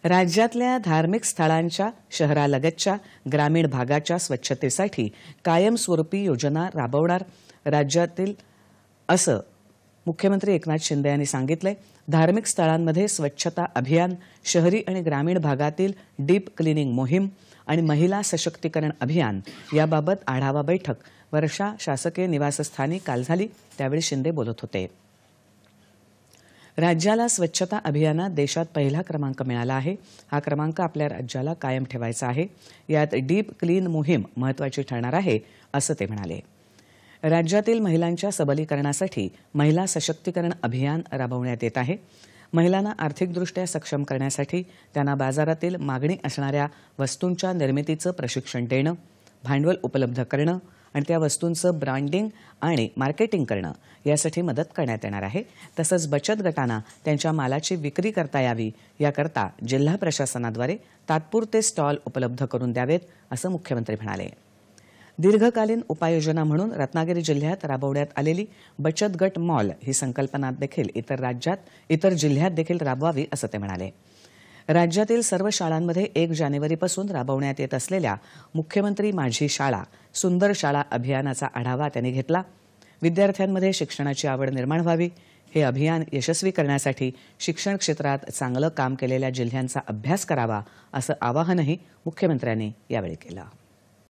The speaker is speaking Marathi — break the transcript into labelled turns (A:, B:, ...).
A: राज्यातल्या धार्मिक स्थळांच्या शहरालगतच्या ग्रामीण भागाच्या स्वच्छतेसाठी कायमस्वरूपी योजना राबवणार राज्यातील असं मुख्यमंत्री एकनाथ शिंदे यांनी सांगितलंय। धार्मिक स्थळांमध्ये स्वच्छता अभियान, शहरी आणि ग्रामीण भागातील डीप क्लिनिंग मोहीम आणि महिला सशक्तीकरण अभियान याबाबत आढावा बैठक वर्षा शासकीय निवासस्थानी काल झाली, त्यावेळी शिंदे बोलत होते। राज्याला स्वच्छता अभियानात देशात पहिला क्रमांक मिळाला आहे। हा क्रमांक आपल्या राज्याला कायम ठेवायचा आहे। यात डीप क्लीन मोहीम महत्त्वाची ठरणार आहे, असं ते म्हणाले। राज्यातील महिलांच्या सबलीकरणासाठी महिला सशक्तीकरण अभियान राबवण्यात येत आहे। महिलांना आर्थिकदृष्ट्या सक्षम करण्यासाठी त्यांना बाजारातील मागणी असणाऱ्या वस्तूंच्या निर्मितीचं प्रशिक्षण देणं, भांडवल उपलब्ध करणं आणि त्या वस्तूंचं ब्रँडिंग आणि मार्केटिंग करणं यासाठी मदत करण्यात येणार आहे। तसंच बचत गटांना त्यांच्या मालाची विक्री करता यावी याकरता जिल्हा प्रशासनाद्वारे तात्पुरते स्टॉल उपलब्ध करून द्यावेत, असं मुख्यमंत्री म्हणाले। दीर्घकालीन उपाययोजना म्हणून रत्नागिरी जिल्ह्यात राबवण्यात आलेली बचत गट मॉल ही संकल्पना देखील इतर जिल्ह्यात देखील राबवावी, असं ते म्हणाले। राज्यातील सर्व शाळांमध्ये 1 जानेवारीपासून राबवण्यात येत असलेल्या मुख्यमंत्री माझी शाळा सुंदर शाळा अभियानाचा आढावा त्यांनी घेतला। विद्यार्थ्यांमध्ये शिक्षणाची आवड निर्माण व्हावी, हे अभियान यशस्वी करण्यासाठी शिक्षण क्षेत्रात चांगलं काम केलेल्या जिल्ह्यांचा अभ्यास करावा, असं आवाहनही मुख्यमंत्र्यांनी यावेळी केलं।